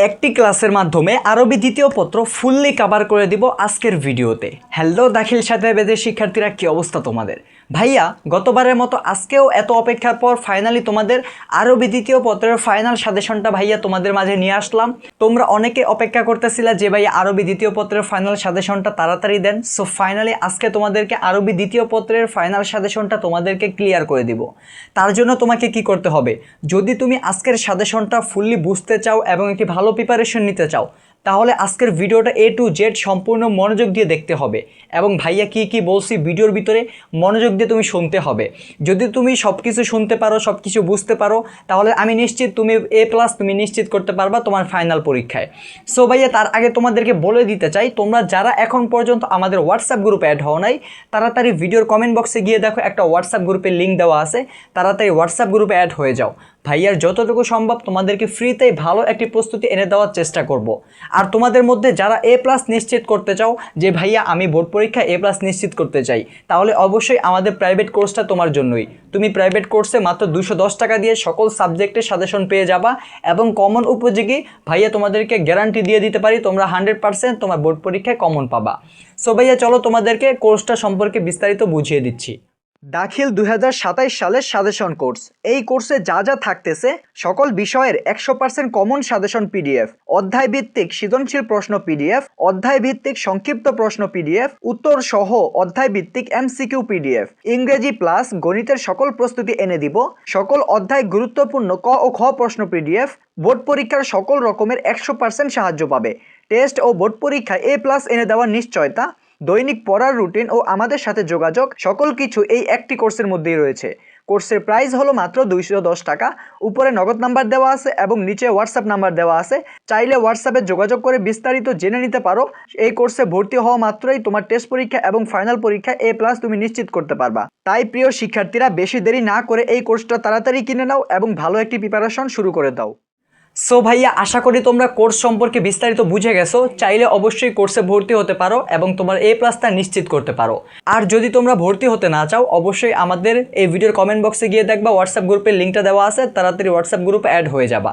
একটি ক্লাসের মাধ্যমে আরবি দ্বিতীয় পত্র ফুললি কভার করে দিব আজকের ভিডিওতে। হ্যালো দাখিল সাথে বেদের শিক্ষার্থীরা, কি অবস্থা তোমাদের? ভাইয়া গতবারের মতো আজকেও এত অপেক্ষার পর ফাইনালি তোমাদের আরবি দ্বিতীয় পত্রের ফাইনাল সাজেশনটা ভাইয়া তোমাদের মাঝে নিয়ে আসলাম। তোমরা অনেকে অপেক্ষা করতেছিলা যে ভাইয়া আরবি দ্বিতীয় পত্রের ফাইনাল সাজেশনটা তাড়াতাড়ি দেন। সো ফাইনালি আজকে তোমাদেরকে আরবি দ্বিতীয় পত্রের ফাইনাল সাজেশনটা তোমাদেরকে ক্লিয়ার করে দিব। তার জন্য তোমাকে কি করতে হবে, যদি তুমি আজকের সাজেশনটা ফুললি বুঝতে চাও এবং একটি ভালো প্রিপারেশন নিতে চাও, তাহলে আজকের ভিডিওটা A to Z সম্পূর্ণ মনোযোগ দিয়ে দেখতে হবে এবং ভাইয়া কি কি বলছি ভিডিওর ভিতরে মনোযোগ দিয়ে তুমি শুনতে হবে। যদি তুমি সব কিছু শুনতে পারো, সব কিছু বুঝতে পারো, তাহলে আমি নিশ্চিত তুমি A+ তুমি নিশ্চিত করতে পারবা তোমার ফাইনাল পরীক্ষায়। সো ভাইয়া তার আগে তোমাদেরকে বলে দিতে চাই, তোমরা যারা এখন পর্যন্ত আমাদের হোয়াটসঅ্যাপ গ্রুপে অ্যাড হও নাই, তাড়াতাড়ি ভিডিওর কমেন্ট বক্সে গিয়ে দেখো একটা হোয়াটসঅ্যাপ গ্রুপের লিঙ্ক দেওয়া আছে, তাড়াতাড়ি হোয়াটসঅ্যাপ গ্রুপে অ্যাড হয়ে যাও। ভাইয়ার যতটুকু সম্ভব তোমাদেরকে ফ্রিতেই ভালো একটি প্রস্তুতি এনে দেওয়ার চেষ্টা করব। আর তোমাদের মধ্যে যারা A+ নিশ্চিত করতে চাও যে ভাইয়া আমি বোর্ড পরীক্ষা A+ নিশ্চিত করতে চাই, তাহলে অবশ্যই আমাদের প্রাইভেট কোর্সটা তোমার জন্যই। তুমি প্রাইভেট কোর্সে মাত্র 210 টাকা দিয়ে সকল সাবজেক্টের সাজেশন পেয়ে যাবা এবং কমন উপযোগী ভাইয়া তোমাদেরকে গ্যারান্টি দিয়ে দিতে পারি তোমরা 100% তোমার বোর্ড পরীক্ষায় কমন পাবা। সো ভাইয়া চলো তোমাদেরকে কোর্সটা সম্পর্কে বিস্তারিত বুঝিয়ে দিচ্ছি। দাখিল 2027 সালের সাজেশন কোর্স। এই কোর্সে যা যা থাকতেছে, সকল বিষয়ের 100% কমন সাজেশন PDF, অধ্যায় ভিত্তিক সৃজনশীল প্রশ্ন PDF, অধ্যায় ভিত্তিক সংক্ষিপ্ত প্রশ্ন PDF, উত্তর সহ অধ্যায় ভিত্তিক MCQ PDF, ইংরেজি প্লাস গণিতের সকল প্রস্তুতি এনে দিব, সকল অধ্যায় গুরুত্বপূর্ণ ক ও খ প্রশ্ন PDF, বোর্ড পরীক্ষার সকল রকমের 100% সাহায্য পাবে, টেস্ট ও বোর্ড পরীক্ষায় A+ এনে দেওয়ার নিশ্চয়তা, দৈনিক পড়ার রুটিন ও আমাদের সাথে যোগাযোগ, সকল কিছু এই একটি কোর্সের মধ্যেই রয়েছে। কোর্সের প্রাইস হলো মাত্র 210 টাকা। উপরে নগদ নাম্বার দেওয়া আছে এবং নিচে হোয়াটসঅ্যাপ নাম্বার দেওয়া আছে, চাইলে হোয়াটসঅ্যাপে যোগাযোগ করে বিস্তারিত জেনে নিতে পারো। এই কোর্সে ভর্তি হওয়া মাত্রই তোমার টেস্ট পরীক্ষা এবং ফাইনাল পরীক্ষায় A+ তুমি নিশ্চিত করতে পারবা। তাই প্রিয় শিক্ষার্থীরা, বেশি দেরি না করে এই কোর্সটা তাড়াতাড়ি কিনে নাও এবং ভালো একটি প্রিপারেশন শুরু করে দাও। সো ভাইয়া আশা করি তোমরা কোর্স সম্পর্কে বিস্তারিত বুঝে গেছো। চাইলে অবশ্যই কোর্সে ভর্তি হতে পারো এবং তোমার A+টা নিশ্চিত করতে পারো। আর যদি তোমরা ভর্তি হতে না চাও, অবশ্যই আমাদের এই ভিডিওর কমেন্ট বক্সে গিয়ে দেখবা হোয়াটসঅ্যাপ গ্রুপের লিঙ্কটা দেওয়া আছে, তাড়াতাড়ি হোয়াটসঅ্যাপ গ্রুপে অ্যাড হয়ে যাবা।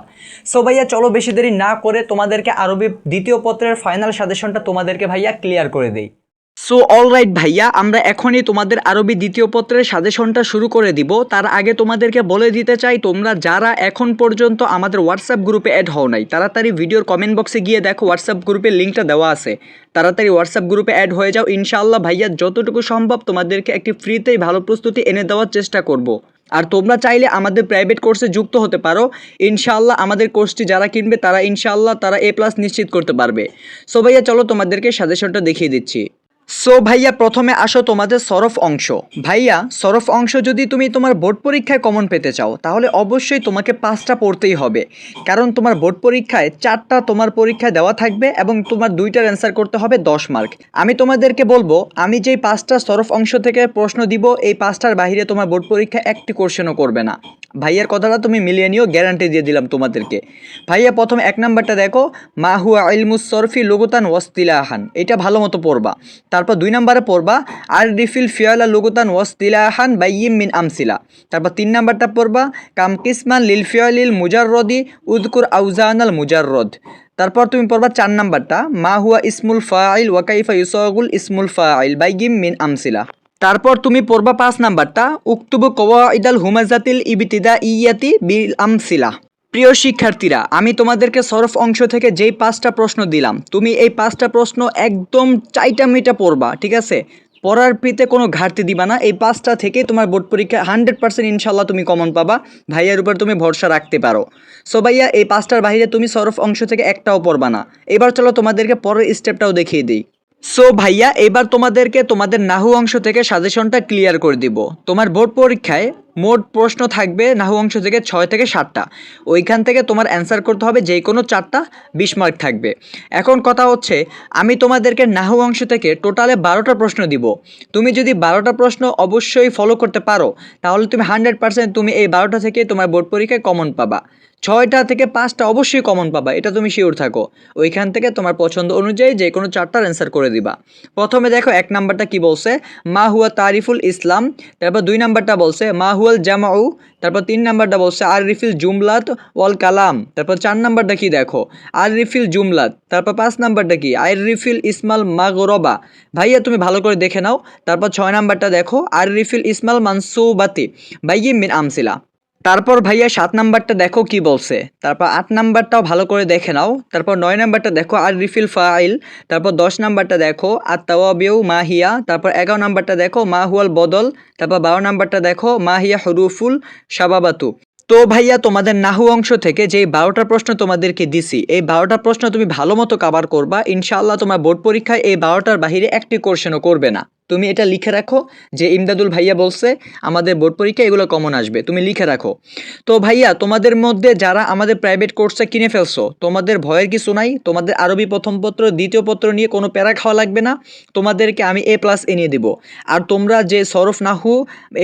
সো ভাইয়া চলো বেশি দেরি না করে তোমাদেরকে আরবি দ্বিতীয় পত্রের ফাইনাল সাজেশনটা তোমাদেরকে ভাইয়া ক্লিয়ার করে দেই। সো অলরাইট ভাইয়া, আমরা এখনই তোমাদের আরবি দ্বিতীয় পত্রের সাজেশনটা শুরু করে দিব। তার আগে তোমাদেরকে বলে দিতে চাই, তোমরা যারা এখন পর্যন্ত আমাদের হোয়াটসঅ্যাপ গ্রুপে অ্যাড হও নাই, তাড়াতাড়ি ভিডিওর কমেন্ট বক্সে গিয়ে দেখো হোয়াটসঅ্যাপ গ্রুপের লিঙ্কটা দেওয়া আছে, তাড়াতাড়ি হোয়াটসঅ্যাপ গ্রুপে অ্যাড হয়ে যাও। ইনশাআল্লাহ ভাইয়া যতটুকু সম্ভব তোমাদেরকে একটি ফ্রিতেই ভালো প্রস্তুতি এনে দেওয়ার চেষ্টা করব। আর তোমরা চাইলে আমাদের প্রাইভেট কোর্সে যুক্ত হতে পারো। ইনশাআল্লাহ আমাদের কোর্সটি যারা কিনবে তারা ইনশাআল্লাহ তারা A+ নিশ্চিত করতে পারবে। সো ভাইয়া চলো তোমাদেরকে সাজেশনটা দেখিয়ে দিচ্ছি। সো ভাইয়া প্রথমে আসো তোমাদের সরফ অংশ। ভাইয়া সরফ অংশ যদি তুমি তোমার বোর্ড পরীক্ষায় কমন পেতে চাও, তাহলে অবশ্যই তোমাকে 5টা পড়তেই হবে, কারণ তোমার বোর্ড পরীক্ষায় 4টা তোমার পরীক্ষায় দেওয়া থাকবে এবং তোমার 2টার অ্যান্সার করতে হবে 10 মার্ক। আমি তোমাদেরকে বলবো, আমি যেই 5টা সরফ অংশ থেকে প্রশ্ন দিব, এই 5টার বাইরে তোমার বোর্ড পরীক্ষায় একটি কোশ্চেনও করবে না। ভাইয়ার কথাটা তুমি মিলিয়ে নিও, গ্যারান্টি দিয়ে দিলাম তোমাদেরকে। ভাইয়া প্রথম 1 নাম্বারটা দেখো, মা হুয়া ইলমুস সরফি লুগতান ওয়াসতিলাহান, এটা ভালো মতো পড়বা। তারপর 2 নম্বরে পড়বা আর রিফিল ফিয়ালা লুগতান ওয়াসতিলাহান বাইয়িম মিন আমসিলা। তারপর 3 নাম্বারটা পড়বা কাম কিসমান লিল ফিয়ালিল মুজাররদি উযকুর আউজানাল মুজাররদ। তারপর তুমি পড়বা 4 নাম্বারটা মা হুয়া ইসমুল ফাইল ওয়া কাইফা ইউসাগুল ইসমুল ফাইল বাইয়িম মিন আমসিলা। তারপর তুমি পড়বা 5 নাম্বারটা উকতুবু কওয়াইদাল হুমাজাতিল ইবতিদাইয়াতি বিল আমসিলা। প্রিয় শিক্ষার্থীরা, আমি তোমাদেরকে সরফ অংশ থেকে যেই 5টা প্রশ্ন দিলাম, তুমি এই 5টা প্রশ্ন একদম চাইটা মিটা পড়বা, ঠিক আছে? পড়ার পিতে কোনো ঘাটতি দিবা না। এই 5টা থেকে তোমার বোর্ড পরীক্ষা 100% ইনশাল্লাহ তুমি কমন পাবা। ভাইয়ার উপর তুমি ভরসা রাখতে পারো। সো ভাইয়া এই 5টার বাইরে তুমি সরফ অংশ থেকে একটাও পড়বা না। এবার চলো তোমাদেরকে পরের স্টেপটাও দেখিয়ে দিই। সো ভাইয়া এবার তোমাদেরকে তোমাদের নাহু অংশ থেকে সাজেশনটা ক্লিয়ার করে দিব। তোমার বোর্ড পরীক্ষায় মোট প্রশ্ন থাকবে নাহু অংশ থেকে 6 থেকে 7টা। ওইখান থেকে তোমার অ্যান্সার করতে হবে যে কোনো 4টা, 20 মার্ক থাকবে। এখন কথা হচ্ছে, আমি তোমাদেরকে নাহু অংশ থেকে টোটালে 12টা প্রশ্ন দিব। তুমি যদি 12টা প্রশ্ন অবশ্যই ফলো করতে পারো, তাহলে তুমি 100% তুমি এই 12টা থেকে তোমার বোর্ড পরীক্ষায় কমন পাবা। 6টা থেকে 5টা অবশ্যই কমন পাবা, এটা তুমি শিওর থাকো। ওইখান থেকে তোমার পছন্দ অনুযায়ী যে কোনো 4টার অ্যান্সার করে দিবা। প্রথমে দেখো 1 নাম্বারটা কি বলছে, মা হুয়া তারিফুল ইসলাম। তারপর 2 নাম্বারটা বলছে মা হুয়াল জামাউ। তারপর 3 নাম্বারটা বলছে আরিফিল জুমলাত ওয়াল কালাম। তারপর 4 নাম্বারটা কি দেখো, আরিফিল জুমলাত। তারপর 5 নাম্বারটা কি, আরিফিল ইসমাল মাগরবা। ভাইয়া তুমি ভালো করে দেখে নাও। তারপর 6 নাম্বারটা দেখো, আরিফিল ইসমাল মানসুবাতি বাইয়িম মিন আমসিলা। তারপর ভাইয়া 7 নাম্বারটা দেখো কি বলছে। তারপর 8 নাম্বারটাও ভালো করে দেখে নাও। তারপর 9 নাম্বারটা দেখো আর রিফিল ফাইল। তারপর 10 নাম্বারটা দেখো আর তাওয়াবিউ মাহিয়া। তারপর 11 নাম্বারটা দেখো মা হুয়াল বদল। তারপর 12 নাম্বারটা দেখো মাহিয়া হরুফুল শাবাবাতু। তো ভাইয়া তোমাদের নাহু অংশ থেকে যে 12টা প্রশ্ন তোমাদেরকে দিছি, এই 12টা প্রশ্ন তুমি ভালো মতো কভার করবা। ইনশাআল্লাহ তোমার বোর্ড পরীক্ষায় এই 12টার বাহিরে একটি কোশ্চেনও করবে না। তুমি এটা লিখে রাখো যে ইমদাদুল ভাইয়া বলছে আমাদের বোর্ড পরীক্ষায় এগুলো কমন আসবে, তুমি লিখে রাখো। তো ভাইয়া তোমাদের মধ্যে যারা আমাদের প্রাইভেট কোর্সটা কিনে ফেলছো, তোমাদের ভয়ের কিছু নাই। তোমাদের আরবি প্রথম পত্র দ্বিতীয় পত্র নিয়ে কোনো প্যারা খাওয়া লাগবে না। তোমাদেরকে আমি A+ এনে দিব। আর তোমরা যে সরফ নাহু,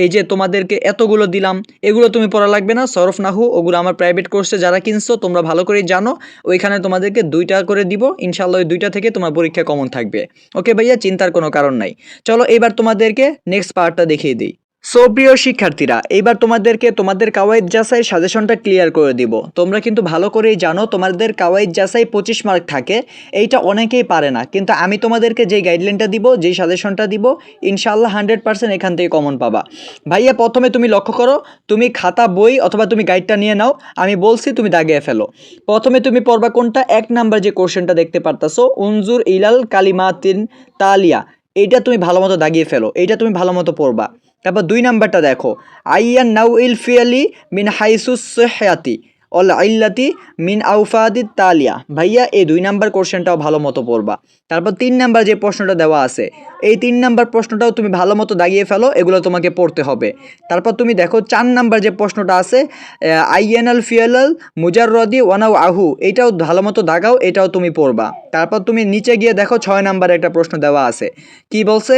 এই যে তোমাদেরকে এতগুলো দিলাম, এগুলো তুমি পড়া লাগবে না। সরফ নাহু ওগুলো আমার প্রাইভেট কোর্সে যারা কিনছো তোমরা ভালো করেই জানো। ওইখানে তোমাদেরকে 2টা করে দিব। ইনশাআল্লাহ ওই 2টা থেকে তোমার পরীক্ষা কমন থাকবে। ওকে ভাইয়া, চিন্তার কোনো কারণ নাই। চলো এবার তোমাদেরকে নেক্সট পার্টটা দেখিয়ে দিই। সো প্রিয় শিক্ষার্থীরা, এইবার তোমাদেরকে তোমাদের কাওয়াইদ যাচাই সাজেশনটা ক্লিয়ার করে দিব। তোমরা কিন্তু ভালো করেই জানো তোমাদের কাওয়াইদ যাচাই 25 মার্ক থাকে। এইটা অনেকেই পারে না, কিন্তু আমি তোমাদেরকে যেই গাইডলাইনটা দিব, যেই সাজেশনটা দিব, ইনশাআল্লাহ 100% এখান থেকে কমন পাবা। ভাইয়া প্রথমে তুমি লক্ষ্য করো, তুমি খাতা বই অথবা তুমি গাইডটা নিয়ে নাও। আমি বলছি তুমি দাগিয়ে ফেলো। প্রথমে তুমি পড়বা কোনটা, 1 নাম্বার যে কোশ্চেনটা দেখতে পারতাছো, উনজুর ইলাল কালিমাতিন তালিয়া। এইটা তুমি ভালো মতো দাগিয়ে ফেলো, এইটা তুমি ভালো মতো পড়বা। তারপর 2 নাম্বারটা দেখো, আইয়ান নাউইল ফিয়ালি মিন হাইসুস সিহহাতি অল ইল্লাতি মিন আউফাদিত তালিয়া। ভাইয়া এই 2 নাম্বার কোশ্চেনটাও ভালো মতো পড়বা। তারপর 3 নাম্বার যে প্রশ্নটা দেওয়া আছে, এই 3 নাম্বার প্রশ্নটাও তুমি ভালো মতো দাগিয়ে ফেলো, এগুলো তোমাকে পড়তে হবে। তারপর তুমি দেখো 4 নাম্বার যে প্রশ্নটা আছে, আইয়ানাল ফিয়ালাল মুজাররদি ওয়ানাউ আহু, এটাও ভালো মতো দাগাও, এটাও তুমি পড়বা। তারপর তুমি নিচে গিয়ে দেখো 6 নাম্বারে একটা প্রশ্ন দেওয়া আছে, কি বলছে,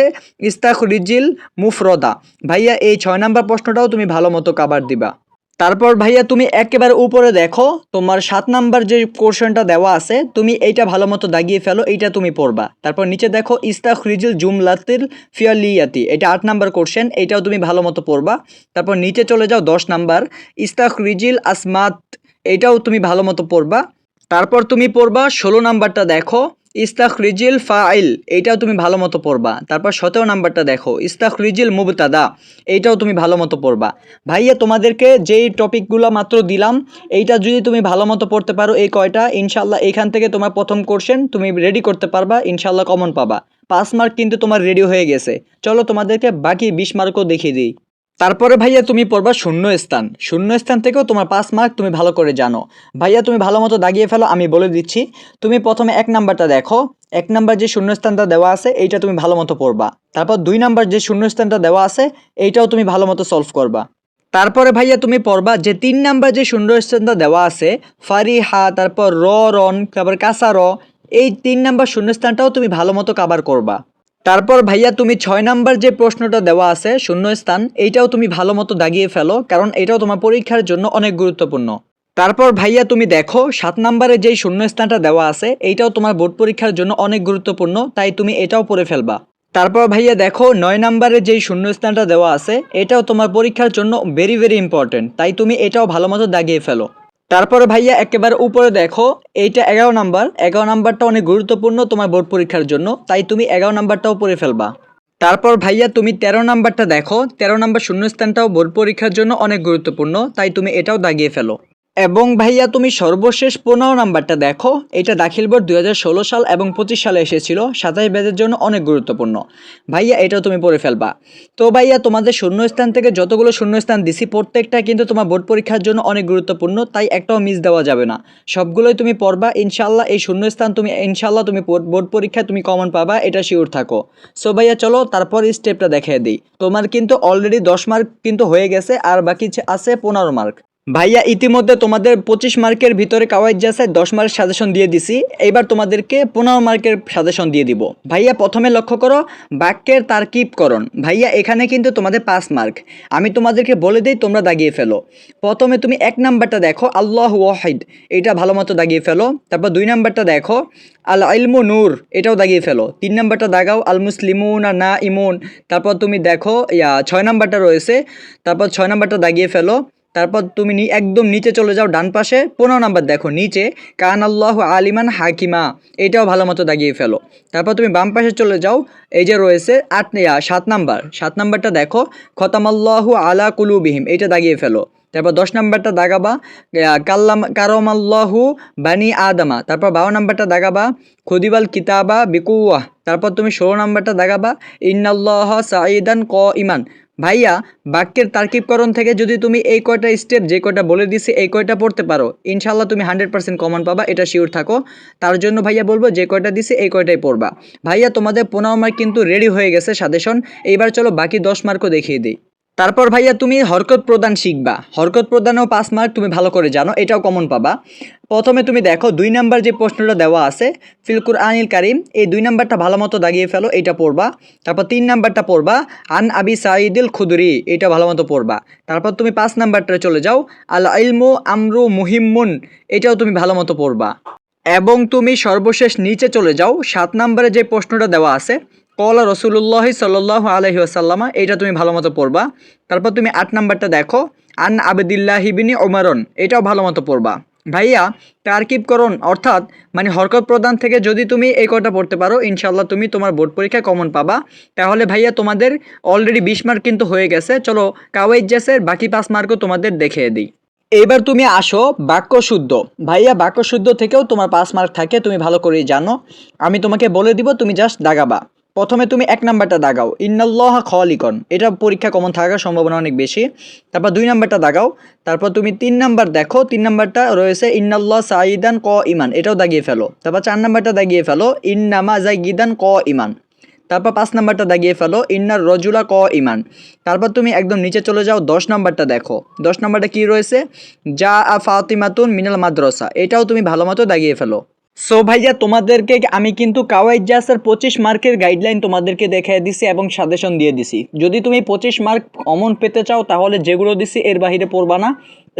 ইস্তাখরিজিল মুফরদা। ভাইয়া এই 6 নাম্বার প্রশ্নটাও তুমি ভালো মতো কভার দিবা। তারপর ভাইয়া তুমি একেবারে উপরে দেখো তোমার 7 নাম্বার যে কোশ্চেনটা দেওয়া আছে, তুমি এইটা ভালো মতো দাগিয়ে ফেলো, এইটা তুমি পড়বা। তারপর নিচে দেখো ইস্তাখরিজিল জুমলাতিল ফিয়ালিয়াতি, এটা 8 নাম্বার কোশ্চেন, এইটাও তুমি ভালো মতো পড়বা। তারপর নিচে চলে যাও 10 নাম্বার, ইস্তাখরিজিল আসমাত, এইটাও তুমি ভালো মতো পড়বা। তারপর তুমি পড়বা 16 নাম্বারটা দেখো, ইস্তাখরিজিল ফাইল, এইটাও তুমি ভালো মতো পড়বা। তারপর 17 নাম্বারটা দেখো, ইস্তাখরিজিল মুবতাদা, এইটাও তুমি ভালো মতো পড়বা। ভাইয়া তোমাদেরকে যেই টপিকগুলো মাত্র দিলাম, এইটা যদি তুমি ভালো মতো পড়তে পারো, এই কয়টা, ইনশাল্লাহ এখান থেকে তোমার প্রথম কোশ্চেন তুমি রেডি করতে পারবা, ইনশাল্লাহ কমন পাবা। 5 মার্ক কিন্তু তোমার রেডি হয়ে গেছে। চলো তোমাদেরকে বাকি 20 মার্কও দেখিয়ে দিই। তারপরে ভাইয়া তুমি পড়বা শূন্যস্থান। শূন্যস্থান থেকেও তোমার 5 মার্ক তুমি ভালো করে জানো। ভাইয়া তুমি ভালো মতো দাগিয়ে ফেলো, আমি বলে দিচ্ছি। তুমি প্রথমে 1 নাম্বারটা দেখো, 1 নাম্বার যে শূন্যস্থানটা দেওয়া আছে এইটা তুমি ভালো মতো পড়বা। তারপর 2 নাম্বার যে শূন্যস্থানটা দেওয়া আছে এইটাও তুমি ভালো মতো সলভ করবা। তারপরে ভাইয়া তুমি পড়বা যে 3 নাম্বার যে শূন্যস্থানটা দেওয়া আছে, ফারিহা, তারপর রন, তারপর কাসার, এই 3 নাম্বার শূন্যস্থানটাও তুমি ভালো মতো কভার করবা। তারপর ভাইয়া তুমি 6 নাম্বার যে প্রশ্নটা দেওয়া আছে শূন্যস্থান, এইটাও তুমি ভালো মতো দাগিয়ে ফেলো, কারণ এটাও তোমার পরীক্ষার জন্য অনেক গুরুত্বপূর্ণ। তারপর ভাইয়া তুমি দেখো 7 নাম্বারে যেই শূন্যস্থানটা দেওয়া আছে এইটাও তোমার বোর্ড পরীক্ষার জন্য অনেক গুরুত্বপূর্ণ, তাই তুমি এটাও পড়ে ফেলবা। তারপর ভাইয়া দেখো 9 নাম্বারে যেই শূন্যস্থানটা দেওয়া আছে এটাও তোমার পরীক্ষার জন্য ভেরি ভেরি ইম্পর্টেন্ট, তাই তুমি এটাও ভালো মতো দাগিয়ে ফেলো। তারপরে ভাইয়া একেবারে উপরে দেখো, এইটা 11 নাম্বার, 11 নাম্বারটা অনেক গুরুত্বপূর্ণ তোমার বোর্ড পরীক্ষার জন্য, তাই তুমি 11 নাম্বারটাও পড়ে ফেলবা। তারপর ভাইয়া তুমি 13 নাম্বারটা দেখো, 13 নাম্বার শূন্যস্থানটাও বোর্ড পরীক্ষার জন্য অনেক গুরুত্বপূর্ণ, তাই তুমি এটাও দাগিয়ে ফেলো। এবং ভাইয়া তুমি সর্বশেষ 15 নাম্বারটা দেখো, এটা দাখিল বোর্ড 2016 সাল এবং 25 সালে এসেছিল, 27 ব্যাচের জন্য অনেক গুরুত্বপূর্ণ। ভাইয়া এটাও তুমি পড়ে ফেলবা। তো ভাইয়া তোমাদের শূন্যস্থান থেকে যতগুলো শূন্যস্থান দিছি প্রত্যেকটা কিন্তু তোমার বোর্ড পরীক্ষার জন্য অনেক গুরুত্বপূর্ণ, তাই একটাও মিস দেওয়া যাবে না। সবগুলোই তুমি পড়বা ইনশাল্লাহ। এই শূন্যস্থান তুমি ইনশাল্লাহ তুমি বোর্ড পরীক্ষায় তুমি কমন পাবা, এটা শিওর থাকো। সো ভাইয়া চলো তারপর স্টেপটা দেখিয়ে দিই। তোমার কিন্তু অলরেডি 10 মার্ক কিন্তু হয়ে গেছে, আর বাকি আছে 15 মার্ক। ভাইয়া ইতিমধ্যে তোমাদের 25 মার্কের ভিতরে কাওয়াইদ জাসায় 10 মার্ক সাজেশন দিয়ে দিছি। এবার তোমাদেরকে 15 মার্কের সাজেশন দিয়ে দিব। ভাইয়া প্রথমে লক্ষ্য করো বাক্যের তারকিবকরণ। ভাইয়া এখানে কিন্তু তোমাদের 5 মার্ক। আমি তোমাদেরকে বলে দিই, তোমরা দাগিয়ে ফেলো। প্রথমে তুমি 1 নাম্বারটা দেখো আল্লাহ ওয়াহিদ, এটা ভালো মতো দাগিয়ে ফেলো। তারপর 2 নাম্বারটা দেখো আল ইলমু নূর, এটাও দাগিয়ে ফেলো। 3 নাম্বারটা দাগাও আল মুসলিমুন না ইমুন। তারপর তুমি দেখো 6 নাম্বারটা রয়েছে, তারপর 6 নাম্বারটা দাগিয়ে ফেলো। তারপর তুমি একদম নিচে চলে যাও ডান পাশে, 15 নাম্বার দেখো নিচে কান আল্লাহ আলিমান হাকিমা, এটাও ভালো মতো দাগিয়ে ফেলো। তারপর তুমি বাম পাশে চলে যাও, এই যে রয়েছে 7 নাম্বার, 7 নাম্বারটা দেখো খতামাল্লাহু আলা কুলুবিহিম, এটা দাগিয়ে ফেলো। তারপর 10 নাম্বারটা দাগাবা কারমাল্লাহু বানি আদামা। তারপর 12 নাম্বারটা দাগাবা খুদিবাল কিতাবা বিকুয়া। তারপর তুমি 16 নাম্বারটা দাগাবা ইন্নাল্লাহ সাঈদান ক ইমান। ভাইয়া বাক্যের তার্কিবকরণ থেকে যদি তুমি এই কয়টা স্টেপ যে কয়টা বলে দিছি এই কয়টা পড়তে পারো, ইনশাল্লাহ তুমি 100% কমন পাবা, এটা শিওর থাকো। তার জন্য ভাইয়া বলবো যে কয়টা দিছি এই কয়টাই পড়বা। ভাইয়া তোমাদের 15 মার্ক কিন্তু রেডি হয়ে গেছে সাজেশন। এইবার চলো বাকি 10 মার্কও দেখিয়ে দিই। তারপর ভাইয়া তুমি হরকত প্রদান শিখবা। হরকত প্রদানও 5 মার্ক, তুমি ভালো করে জানো, এটাও কমন পাবা। প্রথমে তুমি দেখো 2 নাম্বার যে প্রশ্নটা দেওয়া আছে ফিল কুরআনিল কারিম, এই 2 নাম্বারটা ভালো মতো দাগিয়ে ফেলো, এটা পড়বা। তারপর 3 নাম্বারটা পড়বা আন আবি সাঈদুল খুদরি, এটা ভালো মতো পড়বা। তারপর তুমি 5 নাম্বারটা চলে যাও আল ইলমু আমরু মুহিম্মুন, এটাও তুমি ভালো মতো পড়বা। এবং তুমি সর্বশেষ নিচে চলে যাও 7 নাম্বারে যে প্রশ্নটা দেওয়া আছে কলা রসুল্লাহ সাল্লাল্লাহু আলাইহি ওয়াসাল্লামা, এটা তুমি ভালো মতো পড়বা। তারপর তুমি 8 নাম্বারটা দেখো আন আবদিল্লাহ ইবনি ওমরন, এটাও ভালো মতো পড়বা। ভাইয়া তারকিবকরণ অর্থাৎ মানে হরকত প্রদান থেকে যদি তুমি এই কটা পড়তে পারো, ইনশাল্লাহ তুমি তোমার বোর্ড পরীক্ষায় কমন পাবা। তাহলে ভাইয়া তোমাদের অলরেডি 20 মার্ক কিন্তু হয়ে গেছে। চলো কাওয়াইদ জাসের বাকি 5 মার্কও তোমাদের দেখিয়ে দিই। এবার তুমি আসো বাক্য শুদ্ধ। ভাইয়া বাক্য শুদ্ধ থেকেও তোমার 5 মার্ক থাকে, তুমি ভালো করেই জানো। আমি তোমাকে বলে দিব, তুমি জাস্ট দাগাবা। প্রথমে তুমি 1 নাম্বারটা দাগাও ইন্নাল্লাহ খালিকন, এটা পরীক্ষা কমন থাকার সম্ভাবনা অনেক বেশি। তারপর 2 নাম্বারটা দাগাও। তারপর তুমি 3 নাম্বার দেখো, 3 নাম্বারটা রয়েছে ইন্নাল্লাহ সাঈদান ক ইমান, এটাও দাগিয়ে ফেলো। তারপর 4 নাম্বারটা দাগিয়ে ফেলো ইন্নামা জাইগিদান ক ইমান। তারপর 5 নাম্বারটা দাগিয়ে ফেলো ইন্নার রজুলা ক ইমান। তারপর তুমি একদম নিচে চলে যাও 10 নাম্বারটা দেখো, 10 নাম্বারটা কি রয়েছে যা আ ফাতিমাতুন মিনাল মাদ্রাসা, এটাও তুমি ভালো মতো দাগিয়ে ফেলো। সো ভাইয়া তোমাদেরকে আমি কিন্তু কাওয়াইদ জাসের 25 মার্কের গাইডলাইন তোমাদেরকে দেখিয়ে দিছি এবং সাজেশন দিয়ে দিছি। যদি তুমি 25 মার্ক কমন পেতে চাও তাহলে যেগুলো দিছি এর বাহিরে পড়বা না,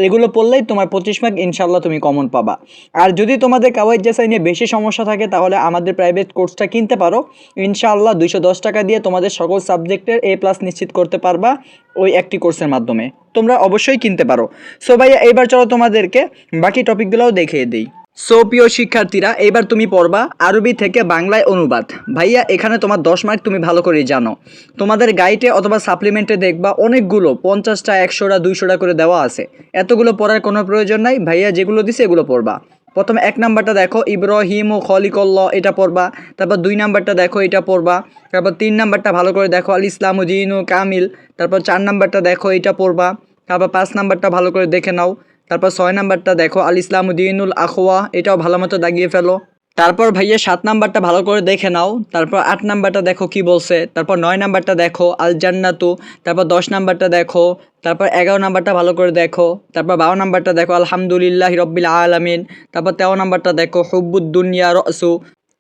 এগুলো পড়লেই তোমার 25 মার্ক ইনশাল্লাহ তুমি কমন পাবা। আর যদি তোমাদের কাওয়াইদ জাসাই নিয়ে বেশি সমস্যা থাকে তাহলে আমাদের প্রাইভেট কোর্সটা কিনতে পারো। ইনশাআল্লাহ 210 টাকা দিয়ে তোমাদের সকল সাবজেক্টের A+ নিশ্চিত করতে পারবা ওই একটি কোর্সের মাধ্যমে। তোমরা অবশ্যই কিনতে পারো। সো ভাইয়া এইবার চলো তোমাদেরকে বাকি টপিকগুলোও দেখিয়ে দিই। সো প্রিয় শিক্ষার্থীরা, এবার তুমি পড়বা আরবি থেকে বাংলায় অনুবাদ। ভাইয়া এখানে তোমার 10 মার্ক তুমি ভালো করেই জানো। তোমাদের গাইডে অথবা সাপ্লিমেন্টে দেখবা অনেকগুলো 50টা 100টা 200টা করে দেওয়া আছে। এতগুলো পড়ার কোনো প্রয়োজন নাই, ভাইয়া যেগুলো দিছে এগুলো পড়বা। প্রথমে 1 নাম্বারটা দেখো ইব্রাহিম ও খলিকল্লাহ, এটা পড়বা। তারপর 2 নাম্বারটা দেখো, এটা পড়বা। তারপর 3 নাম্বারটা ভালো করে দেখো আল ইসলাম দিনু কামিল। তারপর 4 নাম্বারটা দেখো, এটা পড়বা। তারপর 5 নাম্বারটা ভালো করে দেখে নাও। তারপর 6 নাম্বারটা দেখো আল ইসলাম দিনুল আখওয়া, এটাও ভালো মতো দাগিয়ে ফেলো। তারপর ভাইয়া 7 নাম্বারটা ভালো করে দেখে নাও। তারপর 8 নাম্বারটা দেখো কি বলছে। তারপর 9 নাম্বারটা দেখো আল জান্নাতু। তারপর 10 নাম্বারটা দেখো। তারপর 11 নাম্বারটা ভালো করে দেখো। তারপর 12 নাম্বারটা দেখো আলহামদুলিল্লাহ রব্বিল আলামিন। তারপর 13 নাম্বারটা দেখো হুব্বুদ দুনিয়া রসু।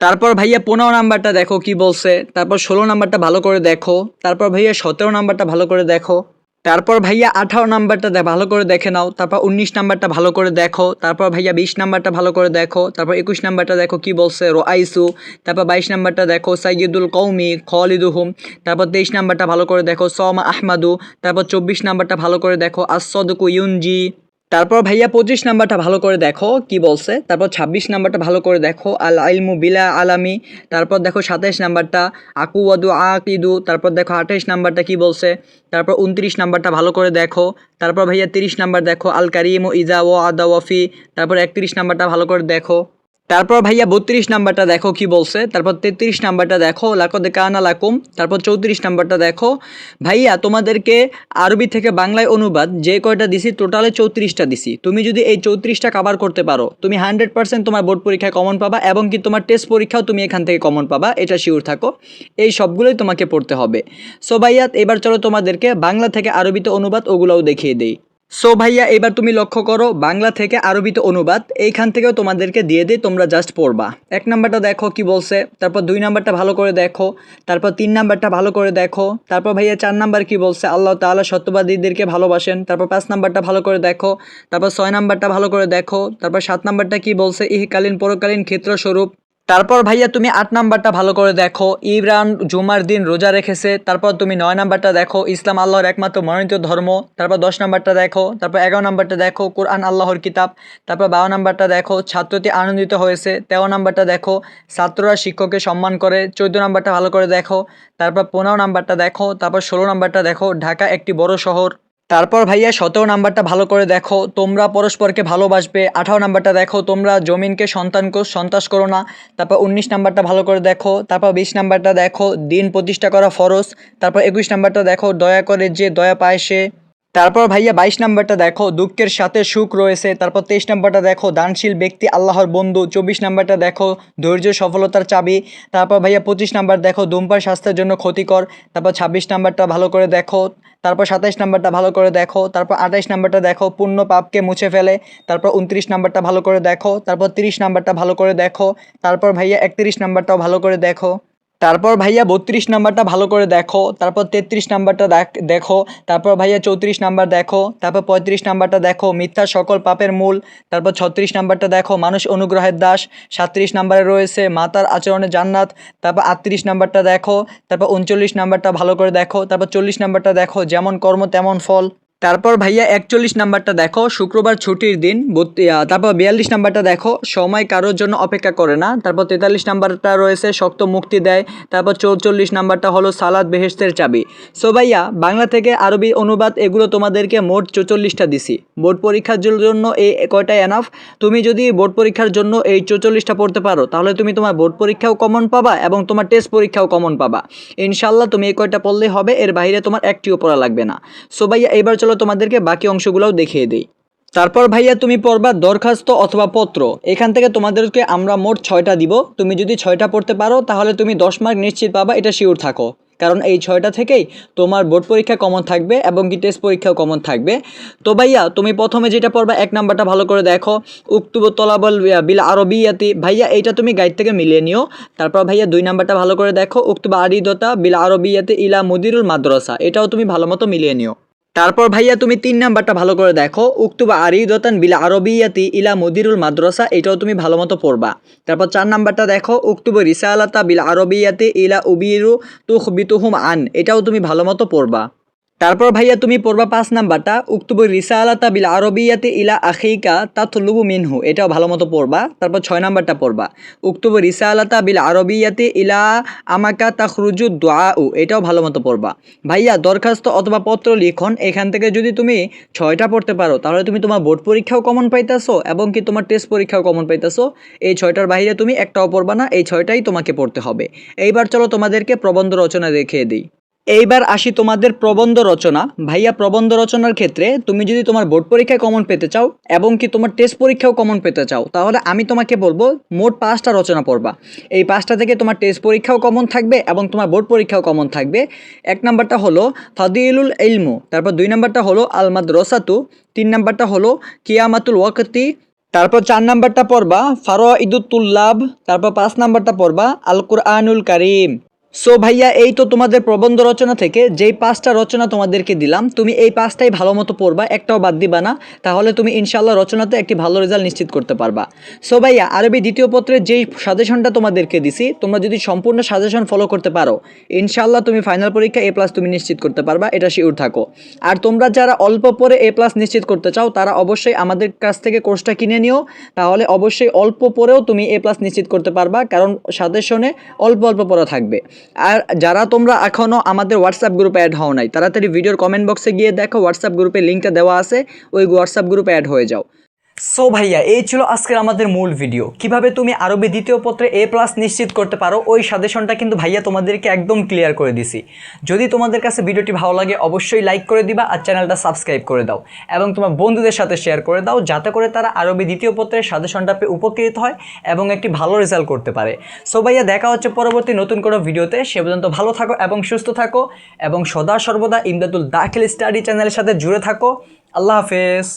তারপর ভাইয়া 15 নাম্বারটা দেখো কি বলছে। তারপর 16 নাম্বারটা ভালো করে দেখো। তারপর ভাইয়া 17 নাম্বারটা ভালো করে দেখো। তারপর ভাইয়া 18 নাম্বারটা ভালো করে দেখে নাও। তারপর 19 নাম্বারটা ভালো করে দেখো। তারপর ভাইয়া 20 নাম্বারটা ভালো করে দেখো। তারপর 21 নাম্বারটা দেখো কি বলছে রোআইসু। তারপর 22 নাম্বারটা দেখো সাইয়্যিদুল কওমি খালিদুহুম। তারপর 23 নাম্বারটা ভালো করে দেখো সমা আহমাদু। তারপর 24 নাম্বারটা ভালো করে দেখো আসদকু ইউনজি। তারপর ভাইয়া 25 নাম্বারটা ভালো করে দেখো কি বলছে। তারপর 26 নাম্বারটা ভালো করে দেখো আল ইলমু বিলা আলামি। তারপর দেখো 27 নাম্বারটা আকুয়াদু আকিদু। তারপর দেখো 28 নাম্বারটা কি বলছে। তারপর 29 নাম্বারটা ভালো করে দেখো। তারপর ভাইয়া 30 নাম্বার দেখো আল কারিমু ইজা ওয়া আদা ওয়াফি। তারপর 31 নাম্বারটা ভালো করে দেখো। তারপর ভাইয়া 32 নাম্বারটা দেখো কি বলছে। তারপর 33 নাম্বারটা দেখো লাকদ কানা লাকুম। তারপর 34 নাম্বারটা দেখো। ভাইয়া তোমাদেরকে আরবি থেকে বাংলায় অনুবাদ যে কয়টা দিছি টোটালে 34টা দিছি। তুমি যদি এই 34টা কভার করতে পারো তুমি 100% তোমার বোর্ড পরীক্ষায় কমন পাবা এবং কি তোমার টেস্ট পরীক্ষাও তুমি এখান থেকে কমন পাবা, এটা শিওর থাকো। এই সবগুলোই তোমাকে পড়তে হবে। সো ভাইয়া এবার চলো তোমাদেরকে বাংলা থেকে আরবিতে অনুবাদ ওগুলোও দেখিয়ে দেই। সো ভাইয়া এবার তুমি লক্ষ্য করো বাংলা থেকে আরবিতে অনুবাদ এইখান থেকেও তোমাদেরকে দিয়ে দিই, তোমরা জাস্ট পড়বা। 1 নাম্বারটা দেখো কি বলছে, তারপর 2 নাম্বারটা ভালো করে দেখো, তারপর 3 নাম্বারটা ভালো করে দেখো, তারপর ভাইয়া 4 নাম্বার কি বলছে, আল্লাহ তাআলা সত্যবাদীদেরকে ভালোবাসেন, তারপর 5 নাম্বারটা ভালো করে দেখো, তারপর 6 নাম্বারটা ভালো করে দেখো, তারপর 7 নাম্বারটা কি বলছে, ইহকালীন পরকালীন ক্ষেত্রস্বরূপ। তারপর ভাইয়া তুমি 8 নাম্বারটা ভালো করে দেখো, ইমরান জুমার দিন রোজা রেখেছে। তারপর তুমি 9 নাম্বারটা দেখো, ইসলাম আল্লাহর একমাত্র মনোনীত ধর্ম। তারপর 10 নাম্বারটা দেখো, তারপর 11 নাম্বারটা দেখো, কোরআন আল্লাহর কিতাব। তারপর 12 নাম্বারটা দেখো, ছাত্রটি আনন্দিত হয়েছে। 13 নাম্বারটা দেখো, ছাত্ররা শিক্ষককে সম্মান করে। 14 নাম্বারটা ভালো করে দেখো, তারপর 15 নাম্বারটা দেখো, তারপর 16 নাম্বারটা দেখো, ঢাকা একটি বড় শহর। তারপর ভাইয়া 17 নাম্বারটা ভালো করে দেখো, তোমরা পরস্পরকে ভালোবাসবে। 18 নাম্বারটা দেখো, তোমরা জমিনকে সন্ত্রাস করো না। তারপর 19 নাম্বারটা ভালো করে দেখো, তারপর 20 নাম্বারটা দেখো, দিন প্রতিষ্ঠা করা ফরজ। তারপর 21 নাম্বারটা দেখো, দয়া করে যে দয়া পায় সে। তারপর ভাইয়া 22 নাম্বারটা দেখো, দুঃখের সাথে সুখ রয়েছে। তারপর 23 নাম্বারটা দেখো, দানশীল ব্যক্তি আল্লাহর বন্ধু। 24 নাম্বারটা দেখো, ধৈর্য সফলতার চাবি। তারপর ভাইয়া 25 নাম্বার দেখো, ধূমপান স্বাস্থ্যের জন্য ক্ষতিকর। তারপর 26 নাম্বারটা ভালো করে দেখো, তারপর 27 নাম্বারটা ভালো করে দেখো, তারপর 28 নাম্বারটা দেখো, পূর্ণ পাপকে মুছে ফেলে। তারপর 29 নাম্বারটা ভালো করে দেখো, তারপর 30 নাম্বারটা ভালো করে দেখো, তারপর ভাইয়া 31 নাম্বারটাও ভালো করে দেখো, তারপর ভাইয়া 32 নাম্বারটা ভালো করে দেখো, তারপর 33 নাম্বারটা দেখো, তারপর ভাইয়া 34 নাম্বার দেখো, তারপর 35 নাম্বারটা দেখো, মিথ্যা সকল পাপের মূল। তারপর 36 নাম্বারটা দেখো, মানুষ অনুগ্রহের দাস। 37 নাম্বারে রয়েছে মাতার আচরণে জান্নাত। তারপর 38 নাম্বারটা দেখো, তারপর 39 নাম্বারটা ভালো করে দেখো, তারপর 40 নাম্বারটা দেখো, যেমন কর্ম তেমন ফল। তারপর ভাইয়া 41 নাম্বারটা দেখো, শুক্রবার ছুটির দিন। তারপর 42 নাম্বারটা দেখো, সময় কারোর জন্য অপেক্ষা করে না। তারপর 43 নাম্বারটা রয়েছে শক্ত মুক্তি দেয়। তারপর 44 নাম্বারটা হলো সালাদ বেহেশতের চাবি। সো ভাইয়া বাংলা থেকে আরবি অনুবাদ এগুলো তোমাদেরকে মোট 44টা দিছি। বোর্ড পরীক্ষার জন্য এই কয়টাই এনাফ। তুমি যদি বোর্ড পরীক্ষার জন্য এই 44টা পড়তে পারো, তাহলে তুমি তোমার বোর্ড পরীক্ষাও কমন পাবা এবং তোমার টেস্ট পরীক্ষাও কমন পাবা। ইনশাল্লাহ তুমি এই কয়টা পড়লেই হবে, এর বাইরে তোমার একটিও পড়া লাগবে না। সো ভাইয়া এবার চলো তোমাদেরকে বাকি অংশগুলোও দেখিয়ে দিই। তারপর ভাইয়া তুমি পড়বা দরখাস্ত অথবা পত্র। এখান থেকে তোমাদেরকে আমরা মোট 6টা দিব। তুমি যদি 6টা পড়তে পারো তাহলে তুমি 10 মার্ক নিশ্চিত পাবা, এটা শিওর থাকো। কারণ এই 6টা থেকেই তোমার বোর্ড পরীক্ষা কমন থাকবে এবং কি টেস্ট পরীক্ষাও কমন থাকবে। তো ভাইয়া তুমি প্রথমে যেটা পড়বা 1 নাম্বারটা ভালো করে দেখো, উক্তুব তলাবল বিল আরবিয়াতি। ভাইয়া এইটা তুমি গাইড থেকে মিলিয়ে নিও। তারপর ভাইয়া 2 নাম্বারটা ভালো করে দেখো, উক্তুব আরিদতা বিল আরবিয়াতি ইলা মুদিরুল মাদ্রাসা। এটাও তুমি ভালো মতো মিলিয়ে নিও। তারপর ভাইয়া তুমি 3 নাম্বারটা ভালো করে দেখো, উক্তুবা আরিদতান বিল আরবিয়াতি ইলা মুদিরুল মাদ্রাসা। এটাও তুমি ভালো মতো পড়বা। তারপর 4 নাম্বারটা দেখো, উক্তুবা রিসালাতা বিল আরবিয়াতি ইলা উবিরু তুখবিতুহুম আন। এটাও তুমি ভালো মতো পড়বা। তারপর ভাইয়া তুমি পড়বা 5 নাম্বারটা, উক্তুবু রিসালাতা বিল আরবিয়াতি ইলা আখিকা তাতলুবু মিনহু। এটাও ভালো মতো পড়বা। তারপর 6 নাম্বারটা পড়বা, উক্তুবু রিসালাতা বিল আরবিয়াতি ইলা আমাকা তাখরুজু দুআউ। এটাও ভালো মতো পড়বা। ভাইয়া দরখাস্ত অথবা পত্র লিখন, এখান থেকে যদি তুমি 6টা পড়তে পারো তাহলে তুমি তোমার বোর্ড পরীক্ষাও কমন পাইতাছো এবং কি তোমার টেস্ট পরীক্ষাও কমন পাইতাছো। এই 6টার বাইরে তুমি একটাও পড়বা না, এই 6টাই তোমাকে পড়তে হবে। এইবার চলো তোমাদেরকে প্রবন্ধ রচনা দেখিয়ে দিই। এইবার আসি তোমাদের প্রবন্ধ রচনা। ভাইয়া প্রবন্ধ রচনার ক্ষেত্রে তুমি যদি তোমার বোর্ড পরীক্ষায় কমন পেতে চাও এবং কি তোমার টেস্ট পরীক্ষাও কমন পেতে চাও, তাহলে আমি তোমাকে বলবো মোট 5টা রচনা পড়বা। এই 5টা থেকে তোমার টেস্ট পরীক্ষাও কমন থাকবে এবং তোমার বোর্ড পরীক্ষাও কমন থাকবে। 1 নাম্বারটা হলো ফাদিলুল ইলমু, তারপর 2 নাম্বারটা হলো আল মাদ্রাসাতু, 3 নাম্বারটা হলো কিয়ামাতুল ওয়াক্তি, তারপর 4 নাম্বারটা পড়বা ফারাইদুত তুল্লাব, তারপর 5 নাম্বারটা পড়বা আল কুরআনুল কারীম। সো ভাইয়া এই তো তোমাদের প্রবন্ধ রচনা থেকে যেই 5টা রচনা তোমাদেরকে দিলাম, তুমি এই 5টাই ভালো মতো পড়বা, একটাও বাদ দিবা না। তাহলে তুমি ইনশাল্লাহ রচনাতে একটি ভালো রেজাল্ট নিশ্চিত করতে পারবা। সো ভাইয়া আরবি দ্বিতীয় পত্রের যেই সাজেশনটা তোমাদেরকে দিছি, তোমরা যদি সম্পূর্ণ সাজেশন ফলো করতে পারো ইনশাল্লাহ তুমি ফাইনাল পরীক্ষা A+ তুমি নিশ্চিত করতে পারবা, এটা শিওর থাকো। আর তোমরা যারা অল্প পরে A+ নিশ্চিত করতে চাও তারা অবশ্যই আমাদের কাছ থেকে কোর্সটা কিনে নিও, তাহলে অবশ্যই অল্প পরেও তুমি A+ নিশ্চিত করতে পারবা, কারণ সাজেশনে অল্প অল্প পড়া থাকবে। আর যারা তোমরা এখনও আমাদের হোয়াটসঅ্যাপ গ্রুপে অ্যাড হও নাই, তাড়াতাড়ি ভিডিওর কমেন্ট বক্সে গিয়ে দেখো, হোয়াটসঅ্যাপ গ্রুপে লিঙ্কটা দেওয়া আছে, ওই হোয়াটসঅ্যাপ গ্রুপে অ্যাড হয়ে যাও। সো ভাইয়া এই ছিল আজকের আমাদের মূল ভিডিও। কিভাবে তুমি আরবি দ্বিতীয় পত্রে এ প্লাস নিশ্চিত করতে পারো ওই সাজেশনটা কিন্তু ভাইয়া তোমাদেরকে একদম ক্লিয়ার করে দিছি। যদি তোমাদের কাছে ভিডিওটি ভালো লাগে অবশ্যই লাইক করে দিবা আর চ্যানেলটা সাবস্ক্রাইব করে দাও এবং তোমার বন্ধুদের সাথে শেয়ার করে দাও যাতে করে তারা আরবি দ্বিতীয় পত্রের সাজেশনটা পেয়ে উপকৃত হয় এবং একটি ভালো রেজাল্ট করতে পারে। সো ভাইয়া দেখা হচ্ছে পরবর্তী নতুন কোনো ভিডিওতে। সে পর্যন্ত ভালো থাকো এবং সুস্থ থাকো এবং সদা সর্বদা ইমদাদুল দাখিল স্টাডি চ্যানেলের সাথে জুড়ে থাকো। আল্লাহ হাফেজ।